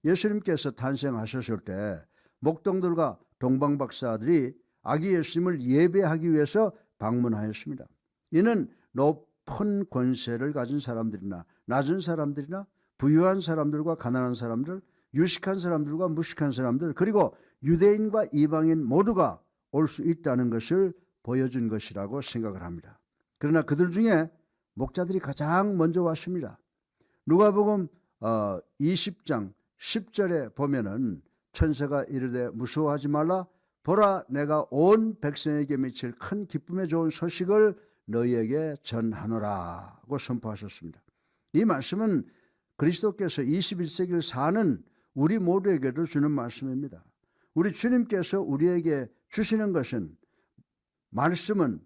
예수님께서 탄생하셨을 때 목동들과 동방박사들이 아기 예수님을 예배하기 위해서 방문하였습니다. 이는 높은 권세를 가진 사람들이나 낮은 사람들이나 부유한 사람들과 가난한 사람들, 유식한 사람들과 무식한 사람들, 그리고 유대인과 이방인 모두가 올 수 있다는 것을 보여준 것이라고 생각을 합니다. 그러나 그들 중에 목자들이 가장 먼저 왔습니다. 누가복음 20장 10절에 보면은 천사가 이르되 무서워하지 말라, 보라 내가 온 백성에게 미칠 큰 기쁨에 좋은 소식을 너희에게 전하노라고 선포하셨습니다. 이 말씀은 그리스도께서 21세기를 사는 우리 모두에게도 주는 말씀입니다. 우리 주님께서 우리에게 주시는 것은, 말씀은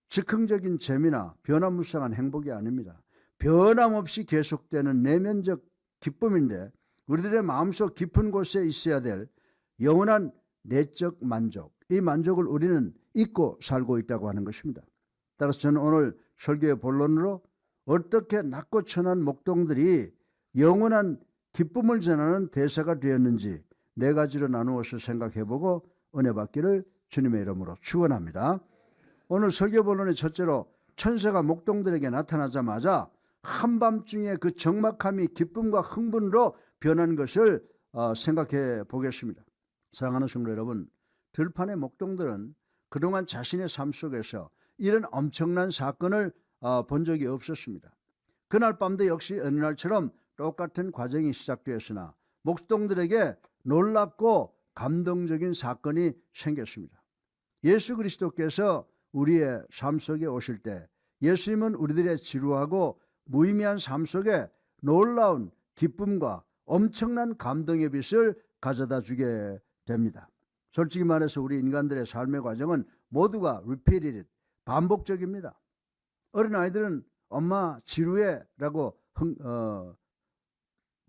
즉흥적인 재미나 변화무쌍한 행복이 아닙니다. 변함없이 계속되는 내면적 기쁨인데, 우리들의 마음속 깊은 곳에 있어야 될 영원한 내적 만족, 이 만족을 우리는 잊고 살고 있다고 하는 것입니다. 따라서 저는 오늘 설교의 본론으로 어떻게 낮고 천한 목동들이 영원한 기쁨을 전하는 대사가 되었는지 네 가지로 나누어서 생각해보고 은혜 받기를 주님의 이름으로 축원합니다. 오늘 설교 본론의 첫째로 천사가 목동들에게 나타나자마자 한밤중에 그 적막함이 기쁨과 흥분으로 변한 것을 생각해 보겠습니다. 사랑하는 성도 여러분, 들판의 목동들은 그동안 자신의 삶 속에서 이런 엄청난 사건을 본 적이 없었습니다. 그날 밤도 역시 어느 날처럼 똑같은 과정이 시작되었으나 목동들에게 놀랍고 감동적인 사건이 생겼습니다. 예수 그리스도께서 우리의 삶 속에 오실 때 예수님은 우리들의 지루하고 무의미한 삶 속에 놀라운 기쁨과 엄청난 감동의 빛을 가져다 주게 됩니다. 솔직히 말해서 우리 인간들의 삶의 과정은 모두가 repeated, 반복적입니다. 어린아이들은 엄마 지루해 라고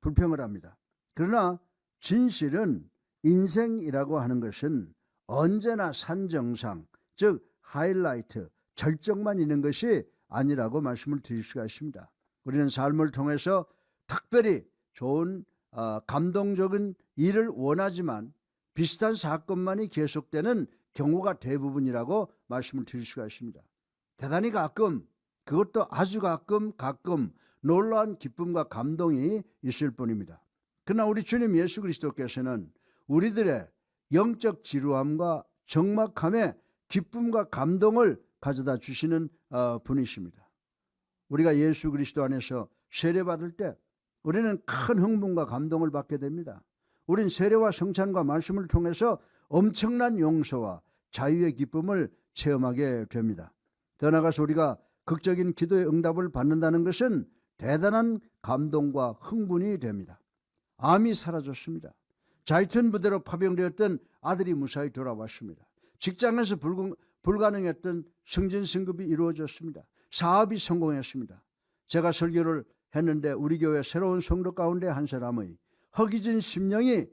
불평을 합니다. 그러나 진실은 인생이라고 하는 것은 언제나 산정상, 즉 하이라이트, 절정만 있는 것이 아니라고 말씀을 드릴 수가 있습니다. 우리는 삶을 통해서 특별히 좋은 감동적인 일을 원하지만 비슷한 사건만이 계속되는 경우가 대부분이라고 말씀을 드릴 수가 있습니다. 대단히 가끔, 그것도 아주 가끔 놀라운 기쁨과 감동이 있을 뿐입니다. 그러나 우리 주님 예수 그리스도께서는 우리들의 영적 지루함과 적막함에 기쁨과 감동을 가져다 주시는 분이십니다. 우리가 예수 그리스도 안에서 세례받을 때 우리는 큰 흥분과 감동을 받게 됩니다. 우린 세례와 성찬과 말씀을 통해서 엄청난 용서와 자유의 기쁨을 체험하게 됩니다. 더 나아가서 우리가 극적인 기도의 응답을 받는다는 것은 대단한 감동과 흥분이 됩니다. 암이 사라졌습니다. 자이툰 부대로 파병되었던 아들이 무사히 돌아왔습니다. 직장에서 불가능했던 승진 승급이 이루어졌습니다. 사업이 성공했습니다. 제가 설교를 했는데 우리 교회 새로운 성도 가운데 한 사람의 허기진 심령이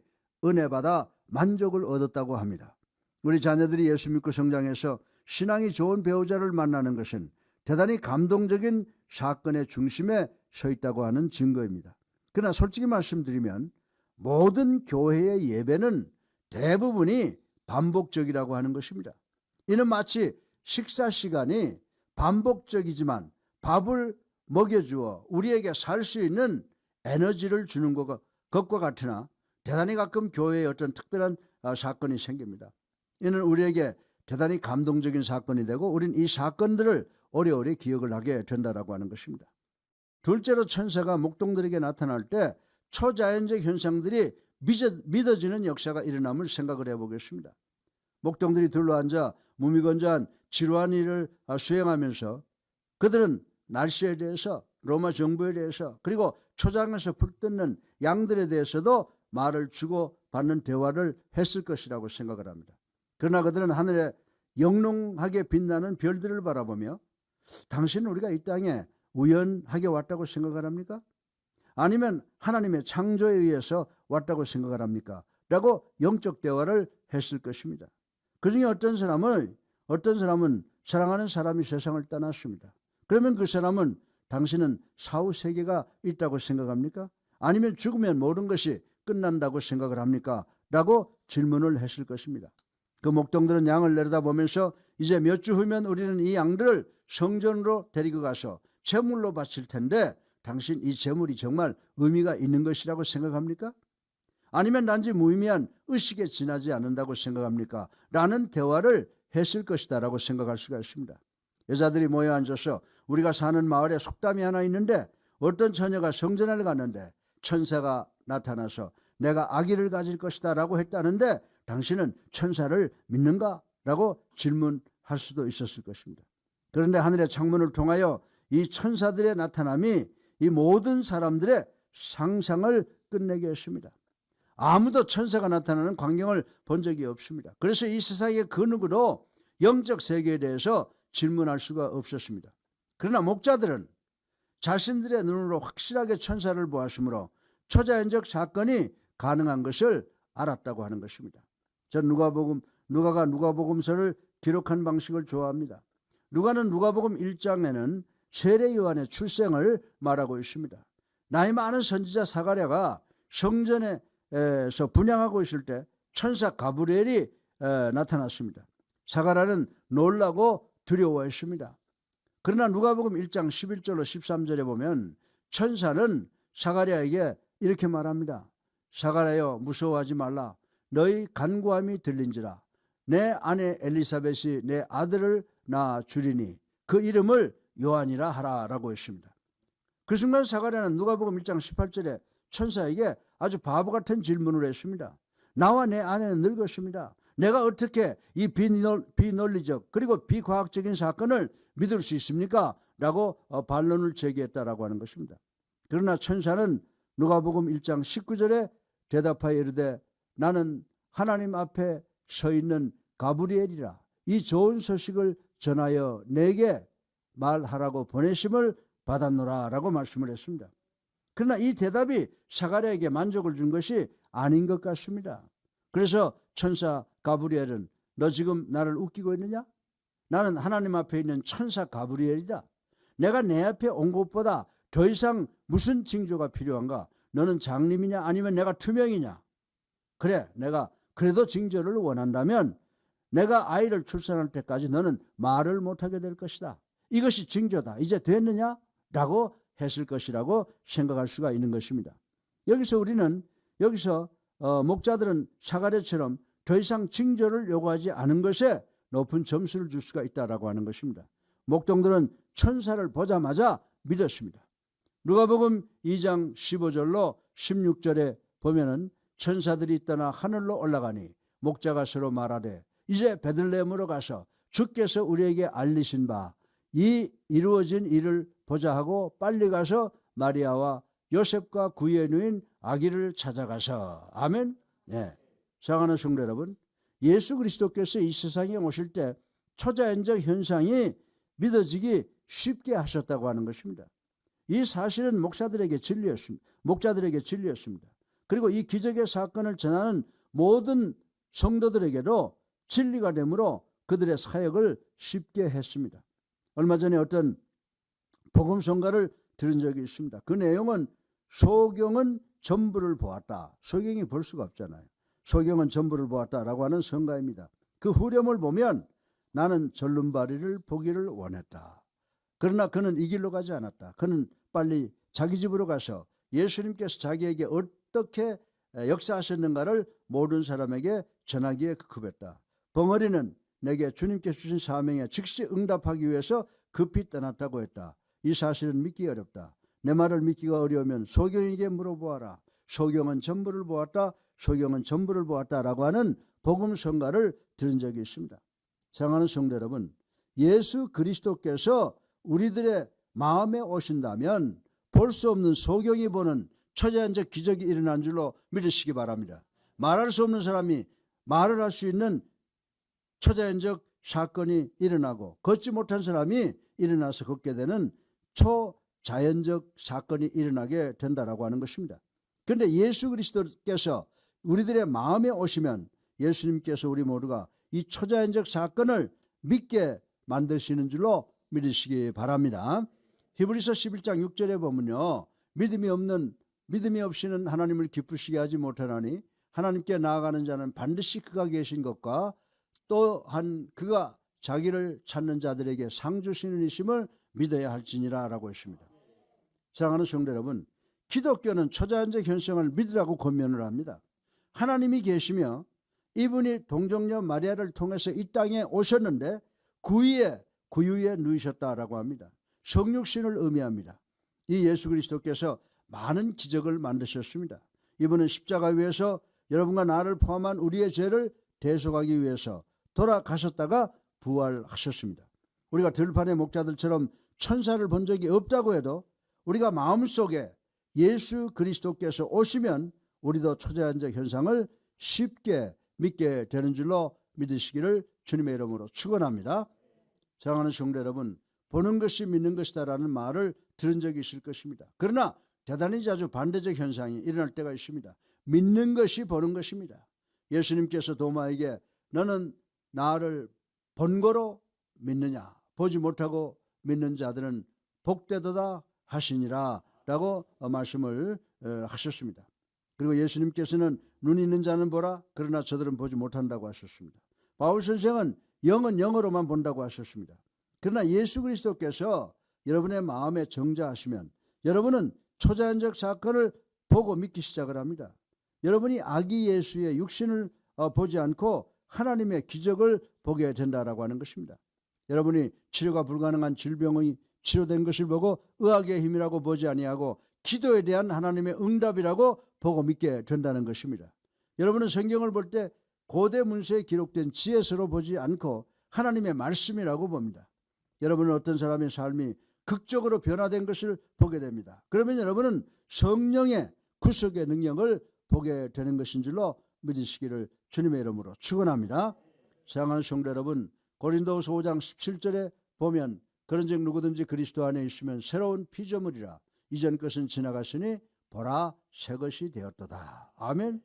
은혜 받아 만족을 얻었다고 합니다. 우리 자녀들이 예수 믿고 성장해서 신앙이 좋은 배우자를 만나는 것은 대단히 감동적인 사건의 중심에 서 있다고 하는 증거입니다. 그러나 솔직히 말씀드리면 모든 교회의 예배는 대부분이 반복적이라고 하는 것입니다. 이는 마치 식사 시간이 반복적이지만 밥을 먹여주어 우리에게 살 수 있는 에너지를 주는 것과 같으나 대단히 가끔 교회에 어떤 특별한 사건이 생깁니다. 이는 우리에게 대단히 감동적인 사건이 되고 우린 이 사건들을 오래오래 기억을 하게 된다라고 하는 것입니다. 둘째로 천사가 목동들에게 나타날 때 초자연적 현상들이 믿어지는 역사가 일어남을 생각을 해보겠습니다. 목동들이 둘러앉아 무미건조한 지루한 일을 수행하면서 그들은 날씨에 대해서, 로마 정부에 대해서, 그리고 초장에서 불뜯는 양들에 대해서도 말을 주고받는 대화를 했을 것이라고 생각을 합니다. 그러나 그들은 하늘에 영롱하게 빛나는 별들을 바라보며 당신은 우리가 이 땅에 우연하게 왔다고 생각을 합니까? 아니면 하나님의 창조에 의해서 왔다고 생각을 합니까? 라고 영적 대화를 했을 것입니다. 그 중에 어떤 사람은 사랑하는 사람이 세상을 떠났습니다. 그러면 그 사람은 당신은 사후 세계가 있다고 생각합니까? 아니면 죽으면 모든 것이 끝난다고 생각을 합니까? 라고 질문을 했을 것입니다. 그 목동들은 양을 내려다보면서 이제 몇 주 후면 우리는 이 양들을 성전으로 데리고 가서 제물로 바칠 텐데 당신 이 제물이 정말 의미가 있는 것이라고 생각합니까? 아니면 단지 무의미한 의식에 지나지 않는다고 생각합니까? 라는 대화를 했을 것이다 라고 생각할 수가 있습니다. 여자들이 모여 앉아서 우리가 사는 마을에 속담이 하나 있는데 어떤 처녀가 성전을 갔는데 천사가 나타나서 내가 아기를 가질 것이다 라고 했다는데 당신은 천사를 믿는가? 라고 질문할 수도 있었을 것입니다. 그런데 하늘의 창문을 통하여 이 천사들의 나타남이 이 모든 사람들의 상상을 끝내게 했습니다. 아무도 천사가 나타나는 광경을 본 적이 없습니다. 그래서 이 세상의 그 누구도 영적 세계에 대해서 질문할 수가 없었습니다. 그러나 목자들은 자신들의 눈으로 확실하게 천사를 보았으므로 초자연적 사건이 가능한 것을 알았다고 하는 것입니다. 전 누가가 누가복음서를 기록한 방식을 좋아합니다. 누가는 누가복음 1장에는 세례 요한의 출생을 말하고 있습니다. 나이 많은 선지자 사가랴가 성전에서 분향하고 있을 때 천사 가브리엘이 나타났습니다. 사가랴는 놀라고 두려워했습니다. 그러나 누가복음 1장 11절로 13절에 보면 천사는 사가랴에게 이렇게 말합니다. 사가랴여 무서워하지 말라. 너희 간구함이 들린지라. 내 아내 엘리사벳이 내 아들을 낳아 주리니 그 이름을 요한이라 하라 라고 했습니다. 그 순간 사가랴는 누가복음 1장 18절에 천사에게 아주 바보 같은 질문을 했습니다. 나와 내 아내는 늙었습니다. 내가 어떻게 이 비논리적 그리고 비과학적인 사건을 믿을 수 있습니까? 라고 반론을 제기했다라고 하는 것입니다. 그러나 천사는 누가복음 1장 19절에 대답하여 이르되 나는 하나님 앞에 서 있는 가브리엘이라. 이 좋은 소식을 전하여 내게 말하라고 보내심을 받았노라 라고 말씀을 했습니다. 그러나 이 대답이 사가랴에게 만족을 준 것이 아닌 것 같습니다. 그래서 천사 가브리엘은 너 지금 나를 웃기고 있느냐? 나는 하나님 앞에 있는 천사 가브리엘이다. 내가 내 앞에 온 것보다 더 이상 무슨 징조가 필요한가? 너는 장님이냐 아니면 내가 투명이냐? 그래, 내가 그래도 징조를 원한다면 내가 아이를 출산할 때까지 너는 말을 못하게 될 것이다. 이것이 징조다. 이제 됐느냐? 라고 했을 것이라고 생각할 수가 있는 것입니다. 여기서 목자들은 사가랴처럼 더 이상 징조를 요구하지 않은 것에 높은 점수를 줄 수가 있다라고 하는 것입니다. 목동들은 천사를 보자마자 믿었습니다. 누가복음 2장 15절로 16절에 보면은 천사들이 떠나 하늘로 올라가니 목자가 서로 말하되 이제 베들레헴으로 가서 주께서 우리에게 알리신 바 이 이루어진 일을 보자 하고 빨리 가서 마리아와 요셉과 그의 누인 아기를 찾아가서 아멘. 네. 사랑하는 성도 여러분, 예수 그리스도께서 이 세상에 오실 때 초자연적 현상이 믿어지기 쉽게 하셨다고 하는 것입니다. 이 사실은 목자들에게 진리였습니다. 그리고 이 기적의 사건을 전하는 모든 성도들에게도 진리가 되므로 그들의 사역을 쉽게 했습니다. 얼마 전에 어떤 복음성가를 들은 적이 있습니다. 그 내용은 소경은 전부를 보았다. 소경이 볼 수가 없잖아요. 소경은 전부를 보았다라고 하는 성가입니다. 그 후렴을 보면 나는 절름발이를 보기를 원했다. 그러나 그는 이 길로 가지 않았다. 그는 빨리 자기 집으로 가서 예수님께서 자기에게 어떻게 역사하셨는가를 모든 사람에게 전하기에 급했다. 벙어리는 내게 주님께서 주신 사명에 즉시 응답하기 위해서 급히 떠났다고 했다. 이 사실은 믿기 어렵다. 내 말을 믿기가 어려우면 소경에게 물어보아라. 소경은 전부를 보았다. 소경은 전부를 보았다라고 하는 복음성가를 들은 적이 있습니다. 사랑하는 성도 여러분, 예수 그리스도께서 우리들의 마음에 오신다면 볼 수 없는 소경이 보는 초자연적 기적이 일어난 줄로 믿으시기 바랍니다. 말할 수 없는 사람이 말을 할 수 있는 초자연적 사건이 일어나고 걷지 못한 사람이 일어나서 걷게 되는 초자연적 사건이 일어나게 된다라고 하는 것입니다. 그런데 예수 그리스도께서 우리들의 마음에 오시면 예수님께서 우리 모두가 이 초자연적 사건을 믿게 만드시는 줄로 믿으시기 바랍니다. 히브리서 11장 6절에 보면요, 믿음이 없는 믿음이 없이는 하나님을 기쁘시게 하지 못하나니 하나님께 나아가는 자는 반드시 그가 계신 것과 또한 그가 자기를 찾는 자들에게 상 주시는 이심을 믿어야 할지니라 라고 했습니다. 사랑하는 성도 여러분, 기독교는 초자연적 현상을 믿으라고 권면을 합니다. 하나님이 계시며 이분이 동정녀 마리아를 통해서 이 땅에 오셨는데 구유에 누이셨다라고 합니다. 성육신을 의미합니다. 이 예수 그리스도께서 많은 기적을 만드셨습니다. 이분은 십자가 위에서 여러분과 나를 포함한 우리의 죄를 대속하기 위해서 돌아가셨다가 부활하셨습니다. 우리가 들판의 목자들처럼 천사를 본 적이 없다고 해도 우리가 마음속에 예수 그리스도께서 오시면 우리도 초자연적 현상을 쉽게 믿게 되는 줄로 믿으시기를 주님의 이름으로 축원합니다. 사랑하는 성도 여러분, 보는 것이 믿는 것이다라는 말을 들은 적이 있을 것입니다. 그러나 대단히 자주 반대적 현상이 일어날 때가 있습니다. 믿는 것이 보는 것입니다. 예수님께서 도마에게 너는 나를 본 거로 믿느냐, 보지 못하고 믿는 자들은 복되도다 하시니라 라고 말씀을 하셨습니다. 그리고 예수님께서는 눈이 있는 자는 보라, 그러나 저들은 보지 못한다고 하셨습니다. 바울 선생은 영은 영으로만 본다고 하셨습니다. 그러나 예수 그리스도께서 여러분의 마음에 정자하시면 여러분은 초자연적 사건을 보고 믿기 시작을 합니다. 여러분이 아기 예수의 육신을 보지 않고 하나님의 기적을 보게 된다라고 하는 것입니다. 여러분이 치료가 불가능한 질병이 치료된 것을 보고 의학의 힘이라고 보지 아니하고 기도에 대한 하나님의 응답이라고 보고 믿게 된다는 것입니다. 여러분은 성경을 볼 때 고대 문서에 기록된 지혜서로 보지 않고 하나님의 말씀이라고 봅니다. 여러분은 어떤 사람의 삶이 극적으로 변화된 것을 보게 됩니다. 그러면 여러분은 성령의 구속의 능력을 보게 되는 것인 줄로 믿으시기를 주님의 이름으로 축원합니다. 사랑하는 성도 여러분, 고린도후서 5장 17절에 보면 그런즉 누구든지 그리스도 안에 있으면 새로운 피조물이라 이전 것은 지나갔으니 보라 새 것이 되었도다. 아멘.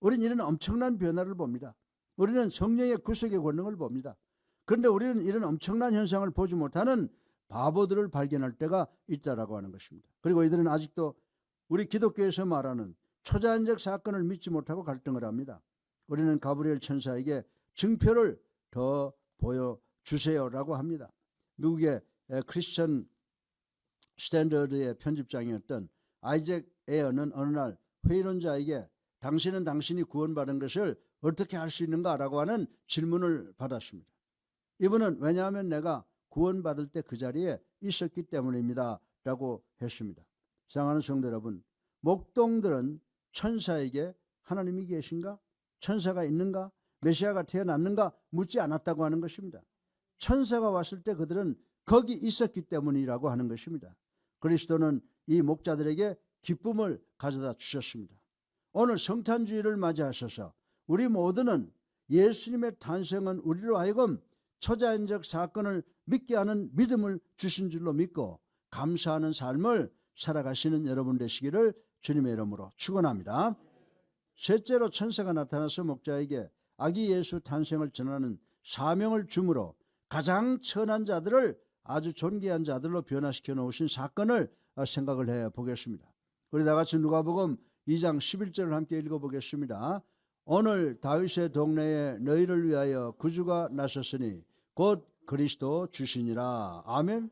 우리는 이런 엄청난 변화를 봅니다. 우리는 성령의 구속의 권능을 봅니다. 그런데 우리는 이런 엄청난 현상을 보지 못하는 바보들을 발견할 때가 있다라고 하는 것입니다. 그리고 이들은 아직도 우리 기독교에서 말하는 초자연적 사건을 믿지 못하고 갈등을 합니다. 우리는 가브리엘 천사에게 증표를 더 보여주세요라고 합니다. 미국의 크리스천 스탠더드의 편집장이었던 아이잭 에어는 어느 날 회의론자에게 당신은 당신이 구원받은 것을 어떻게 할 수 있는가라고 하는 질문을 받았습니다. 이분은 왜냐하면 내가 구원받을 때 그 자리에 있었기 때문입니다 라고 했습니다. 사랑하는 성도 여러분, 목동들은 천사에게 하나님이 계신가? 천사가 있는가? 메시아가 태어났는가? 묻지 않았다고 하는 것입니다. 천사가 왔을 때 그들은 거기 있었기 때문이라고 하는 것입니다. 그리스도는 이 목자들에게 기쁨을 가져다 주셨습니다. 오늘 성탄주의를 맞이하셔서 우리 모두는 예수님의 탄생은 우리로 하여금 초자연적 사건을 믿게 하는 믿음을 주신 줄로 믿고 감사하는 삶을 살아가시는 여러분 되시기를 주님의 이름으로 축원합니다. 셋째로 천사가 나타나서 목자에게 아기 예수 탄생을 전하는 사명을 주므로 가장 천한 자들을 아주 존귀한 자들로 변화시켜 놓으신 사건을 생각을 해 보겠습니다. 우리 다 같이 누가복음 2장 11절을 함께 읽어보겠습니다. 오늘 다윗의 동네에 너희를 위하여 구주가 나셨으니 곧 그리스도 주시니라. 아멘.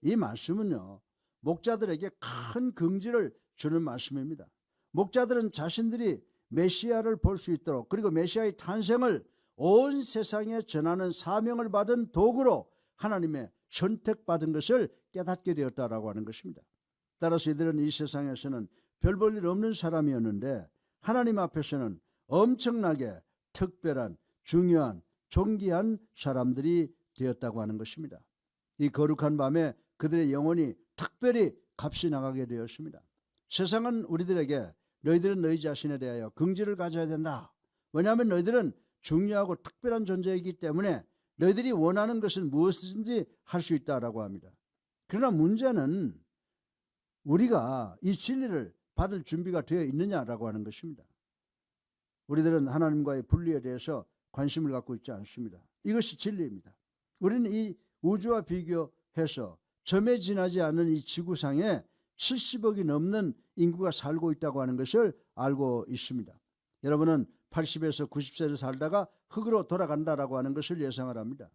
이 말씀은요, 목자들에게 큰 긍지를 주는 말씀입니다. 목자들은 자신들이 메시아를 볼 수 있도록, 그리고 메시아의 탄생을 온 세상에 전하는 사명을 받은 도구로 하나님의 선택받은 것을 깨닫게 되었다라고 하는 것입니다. 따라서 이들은 이 세상에서는 별 볼 일 없는 사람이었는데 하나님 앞에서는 엄청나게 특별한, 중요한, 존귀한 사람들이 되었다고 하는 것입니다. 이 거룩한 밤에 그들의 영혼이 특별히 값이 나가게 되었습니다. 세상은 우리들에게 너희들은 너희 자신에 대하여 긍지를 가져야 된다. 왜냐하면 너희들은 중요하고 특별한 존재이기 때문에 너희들이 원하는 것은 무엇이든지 할 수 있다라고 합니다. 그러나 문제는 우리가 이 진리를 받을 준비가 되어 있느냐라고 하는 것입니다. 우리들은 하나님과의 분리에 대해서 관심을 갖고 있지 않습니다. 이것이 진리입니다. 우리는 이 우주와 비교해서 점에 지나지 않은 이 지구상에 70억이 넘는 인구가 살고 있다고 하는 것을 알고 있습니다. 여러분은 80에서 90세를 살다가 흙으로 돌아간다라고 하는 것을 예상을 합니다.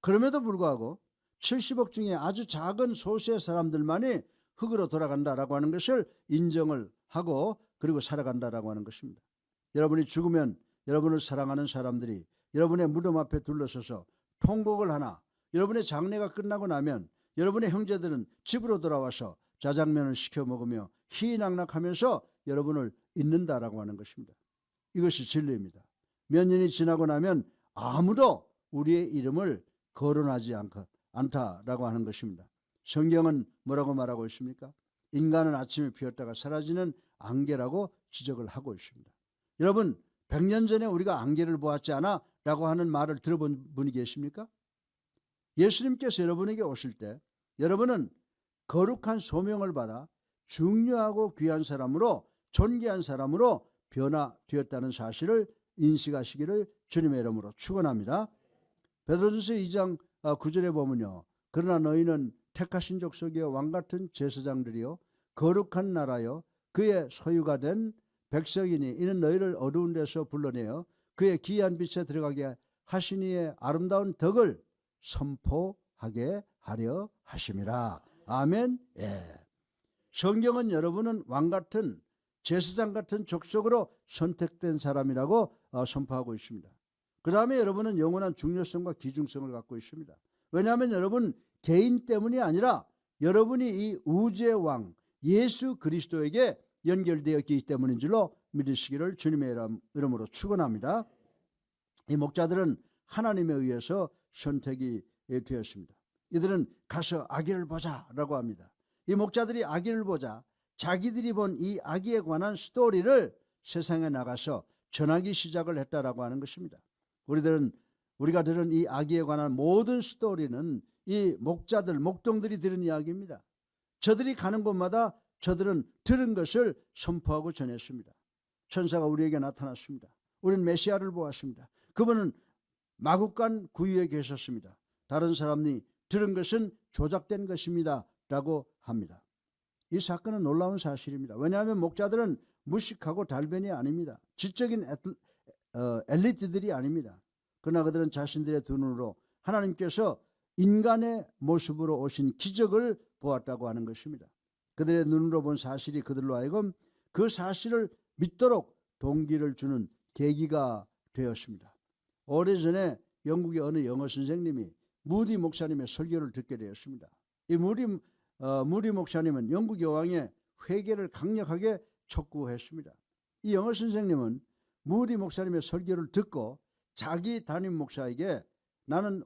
그럼에도 불구하고 70억 중에 아주 작은 소수의 사람들만이 흙으로 돌아간다라고 하는 것을 인정을 하고 그리고 살아간다라고 하는 것입니다. 여러분이 죽으면 여러분을 사랑하는 사람들이 여러분의 무덤 앞에 둘러서서 통곡을 하나, 여러분의 장례가 끝나고 나면 여러분의 형제들은 집으로 돌아와서 자장면을 시켜 먹으며 희낙낙하면서 여러분을 잊는다라고 하는 것입니다. 이것이 진리입니다. 몇 년이 지나고 나면 아무도 우리의 이름을 거론하지 않다라고 하는 것입니다. 성경은 뭐라고 말하고 있습니까? 인간은 아침에 피었다가 사라지는 안개라고 지적을 하고 있습니다. 여러분, 100년 전에 우리가 안개를 보았지 않아? 라고 하는 말을 들어본 분이 계십니까? 예수님께서 여러분에게 오실 때 여러분은 거룩한 소명을 받아 중요하고 귀한 사람으로, 존귀한 사람으로 변화되었다는 사실을 인식하시기를 주님의 이름으로 축원합니다. 베드로전서 2장 9절에 보면요, 그러나 너희는 택하신 족속이요 왕같은 제사장들이요 거룩한 나라요 그의 소유가 된 백성이니 이는 너희를 어두운 데서 불러내어 그의 기이한 빛에 들어가게 하시니의 아름다운 덕을 선포하게 하려 하심이라. 아멘. 예. 성경은 여러분은 왕같은 제사장 같은 족속으로 선택된 사람이라고 선포하고 있습니다. 그 다음에 여러분은 영원한 중요성과 기중성을 갖고 있습니다. 왜냐하면 여러분 개인 때문이 아니라 여러분이 이 우주의 왕 예수 그리스도에게 연결되었기 때문인 줄로 믿으시기를 주님의 이름으로 축원합니다. 이 목자들은 하나님에 의해서 선택이 되었습니다. 이들은 가서 아기를 보자라고 합니다. 이 목자들이 아기를 보자 자기들이 본 이 아기에 관한 스토리를 세상에 나가서 전하기 시작을 했다라고 하는 것입니다. 우리가 들은 이 아기에 관한 모든 스토리는 이 목자들, 목동들이 들은 이야기입니다. 저들이 가는 곳마다 저들은 들은 것을 선포하고 전했습니다. 천사가 우리에게 나타났습니다. 우리는 메시아를 보았습니다. 그분은 마국간 구유에 계셨습니다. 다른 사람이 들은 것은 조작된 것입니다 라고 합니다. 이 사건은 놀라운 사실입니다. 왜냐하면 목자들은 무식하고 달변이 아닙니다. 지적인 엘리트들이 아닙니다. 그러나 그들은 자신들의 두 눈으로 하나님께서 인간의 모습으로 오신 기적을 보았다고 하는 것입니다. 그들의 눈으로 본 사실이 그들로 하여금 그 사실을 믿도록 동기를 주는 계기가 되었습니다. 오래전에 영국의 어느 영어 선생님이 무디 목사님의 설교를 듣게 되었습니다. 이 무디 목사님은 영국 여왕의 회개를 강력하게 촉구했습니다. 이 영어 선생님은 무디 목사님의 설교를 듣고 자기 담임 목사에게 나는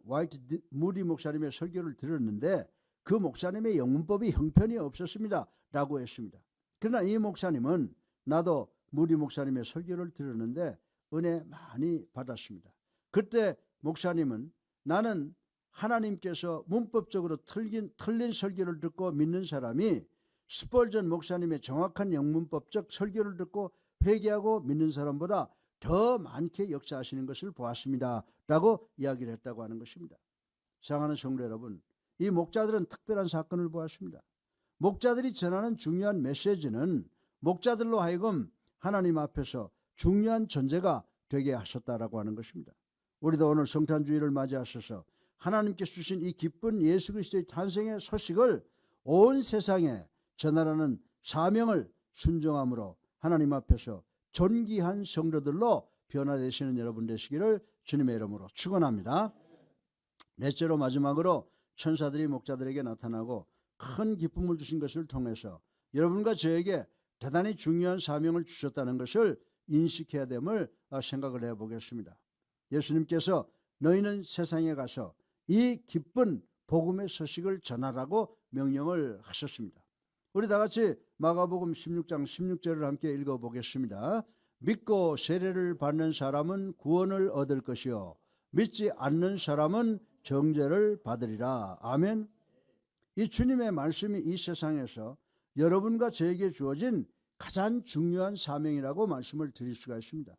무디 목사님의 설교를 들었는데 그 목사님의 영문법이 형편이 없었습니다 라고 했습니다. 그러나 이 목사님은 나도 무디 목사님의 설교를 들었는데 은혜 많이 받았습니다. 그때 목사님은 나는 하나님께서 문법적으로 틀린 설교를 듣고 믿는 사람이 스펄전 목사님의 정확한 영문법적 설교를 듣고 회개하고 믿는 사람보다 더 많게 역사하시는 것을 보았습니다 라고 이야기를 했다고 하는 것입니다. 사랑하는 성도 여러분, 이 목자들은 특별한 사건을 보았습니다. 목자들이 전하는 중요한 메시지는 목자들로 하여금 하나님 앞에서 중요한 존재가 되게 하셨다라고 하는 것입니다. 우리도 오늘 성탄주의를 맞이하셔서 하나님께서 주신 이 기쁜 예수 그리스도의 탄생의 소식을 온 세상에 전하라는 사명을 순종함으로 하나님 앞에서 존귀한 성도들로 변화되시는 여러분 되시기를 주님의 이름으로 축원합니다. 넷째로 마지막으로 천사들이 목자들에게 나타나고 큰 기쁨을 주신 것을 통해서 여러분과 저에게 대단히 중요한 사명을 주셨다는 것을 인식해야 됨을 생각을 해보겠습니다. 예수님께서 너희는 세상에 가서 이 기쁜 복음의 소식을 전하라고 명령을 하셨습니다. 우리 다 같이 마가복음 16장 16절을 함께 읽어보겠습니다. 믿고 세례를 받는 사람은 구원을 얻을 것이요 믿지 않는 사람은 정죄를 받으리라. 아멘. 이 주님의 말씀이 이 세상에서 여러분과 저에게 주어진 가장 중요한 사명이라고 말씀을 드릴 수가 있습니다.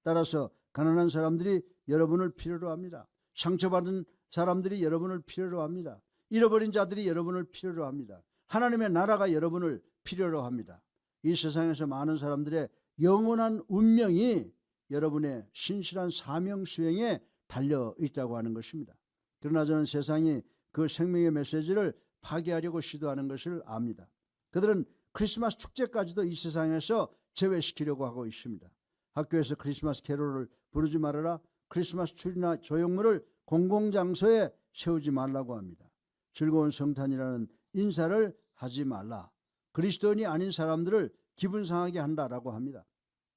따라서 가난한 사람들이 여러분을 필요로 합니다. 상처받은 사람들이 여러분을 필요로 합니다. 잃어버린 자들이 여러분을 필요로 합니다. 하나님의 나라가 여러분을 필요로 합니다. 이 세상에서 많은 사람들의 영원한 운명이 여러분의 신실한 사명 수행에 달려 있다고 하는 것입니다. 그러나 저는 세상이 그 생명의 메시지를 파괴하려고 시도하는 것을 압니다. 그들은 크리스마스 축제까지도 이 세상에서 제외시키려고 하고 있습니다. 학교에서 크리스마스 캐롤을 부르지 말아라. 크리스마스 트리나 조형물을 공공장소에 세우지 말라고 합니다. 즐거운 성탄이라는 인사를 하지 말라. 그리스도인이 아닌 사람들을 기분 상하게 한다라고 합니다.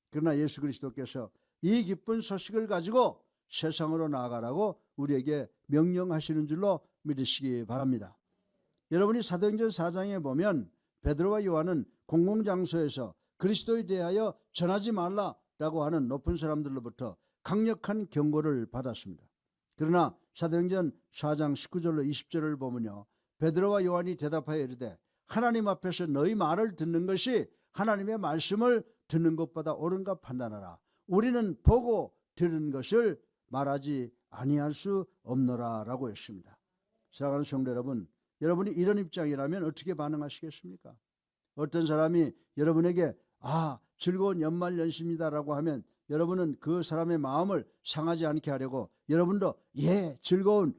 그러나 예수 그리스도께서 이 기쁜 소식을 가지고 세상으로 나아가라고 우리에게 명령하시는 줄로 믿으시기 바랍니다. 여러분이 사도행전 4장에 보면 베드로와 요한은 공공장소에서 그리스도에 대하여 전하지 말라라고 하는 높은 사람들로부터 강력한 경고를 받았습니다. 그러나 사도행전 4장 19절로 20절을 보면요, 베드로와 요한이 대답하여 이르되 하나님 앞에서 너희 말을 듣는 것이 하나님의 말씀을 듣는 것보다 옳은가 판단하라. 우리는 보고 들은 것을 말하지 아니할 수 없노라 라고 했습니다. 사랑하는 성도 여러분, 여러분이 이런 입장이라면 어떻게 반응하시겠습니까? 어떤 사람이 여러분에게 즐거운 연말연시입니다라고 하면 여러분은 그 사람의 마음을 상하지 않게 하려고 여러분도 즐거운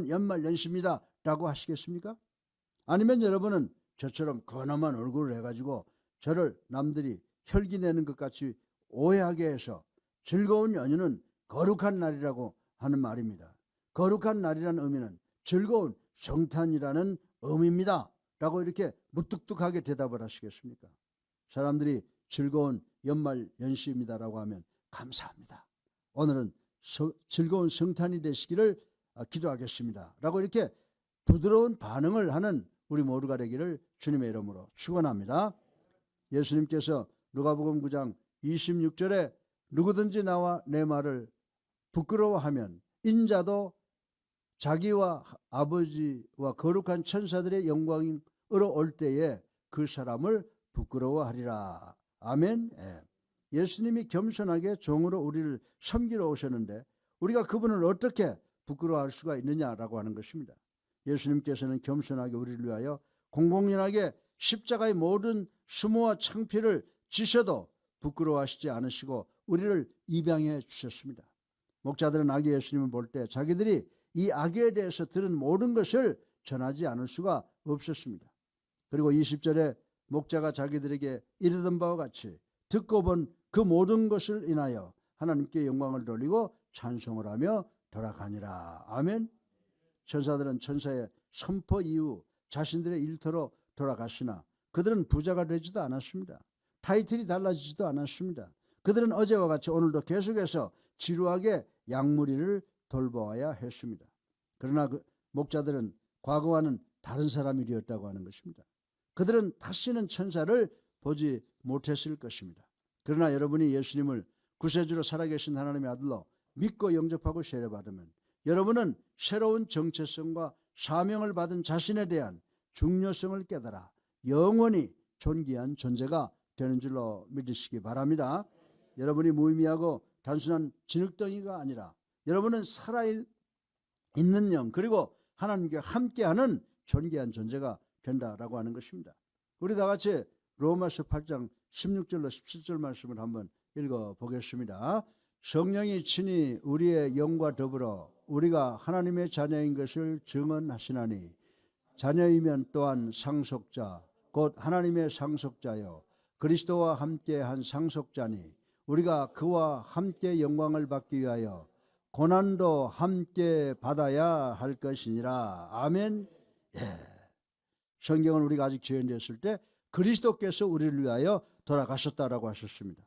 연말연시입니다 라고 하시겠습니까? 아니면 여러분은 저처럼 근엄한 얼굴을 해가지고 저를 남들이 혈기내는 것 같이 오해하게 해서 즐거운 연휴는 거룩한 날이라고 하는 말입니다. 거룩한 날이라는 의미는 즐거운 성탄이라는 의미입니다 라고 이렇게 무뚝뚝하게 대답을 하시겠습니까? 사람들이 즐거운 연말연시입니다라고 하면 감사합니다. 오늘은 즐거운 성탄이 되시기를 기도하겠습니다 라고 이렇게 부드러운 반응을 하는 우리 모두가 되기를 주님의 이름으로 축원합니다. 예수님께서 누가복음 9장 26절에 누구든지 나와 내 말을 부끄러워하면 인자도 자기와 아버지와 거룩한 천사들의 영광으로 올 때에 그 사람을 부끄러워하리라. 아멘. 예수님이 겸손하게 종으로 우리를 섬기러 오셨는데 우리가 그분을 어떻게 부끄러워할 수가 있느냐라고 하는 것입니다. 예수님께서는 겸손하게 우리를 위하여 공공연하게 십자가의 모든 수모와 창피를 지셔도 부끄러워하시지 않으시고 우리를 입양해 주셨습니다. 목자들은 아기 예수님을 볼 때 자기들이 이 아기에 대해서 들은 모든 것을 전하지 않을 수가 없었습니다. 그리고 20절에 목자가 자기들에게 이르던 바와 같이 듣고 본 그 모든 것을 인하여 하나님께 영광을 돌리고 찬송을 하며 돌아가니라. 아멘. 천사들은 천사의 선포 이후 자신들의 일터로 돌아갔으나 그들은 부자가 되지도 않았습니다. 타이틀이 달라지지도 않았습니다. 그들은 어제와 같이 오늘도 계속해서 지루하게 양무리를 돌보아야 했습니다. 그러나 그 목자들은 과거와는 다른 사람이 되었다고 하는 것입니다. 그들은 다시는 천사를 보지 못했을 것입니다. 그러나 여러분이 예수님을 구세주로 살아계신 하나님의 아들로 믿고 영접하고 세례받으면 여러분은 새로운 정체성과 사명을 받은 자신에 대한 중요성을 깨달아 영원히 존귀한 존재가 되는 줄로 믿으시기 바랍니다. 여러분이 무의미하고 단순한 진흙덩이가 아니라 여러분은 살아있는 영 그리고 하나님과 함께하는 존귀한 존재가 된다라고 하는 것입니다. 우리 다 같이 로마서 8장 16절로 17절 말씀을 한번 읽어보겠습니다. 성령이 친히 우리의 영과 더불어 우리가 하나님의 자녀인 것을 증언하시나니 자녀이면 또한 상속자 곧 하나님의 상속자요 그리스도와 함께한 상속자니 우리가 그와 함께 영광을 받기 위하여 고난도 함께 받아야 할 것이니라. 아멘. 성경은 우리가 아직 지연되었을 때 그리스도께서 우리를 위하여 돌아가셨다라고 하셨습니다.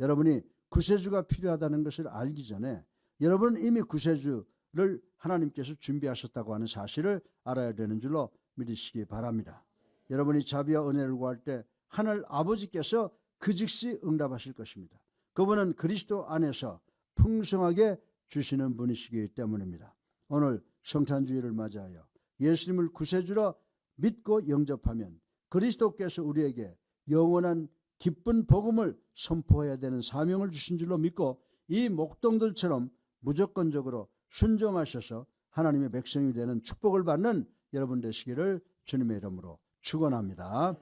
여러분이 구세주가 필요하다는 것을 알기 전에 여러분은 이미 구세주를 하나님께서 준비하셨다고 하는 사실을 알아야 되는 줄로 믿으시기 바랍니다. 여러분이 자비와 은혜를 구할 때 하늘 아버지께서 그 즉시 응답하실 것입니다. 그분은 그리스도 안에서 풍성하게 주시는 분이시기 때문입니다. 오늘 성탄주의를 맞이하여 예수님을 구세주로 믿고 영접하면 그리스도께서 우리에게 영원한 기쁜 복음을 선포해야 되는 사명을 주신 줄로 믿고 이 목동들처럼 무조건적으로 순종하셔서 하나님의 백성이 되는 축복을 받는 여러분 되시기를 주님의 이름으로 축원합니다.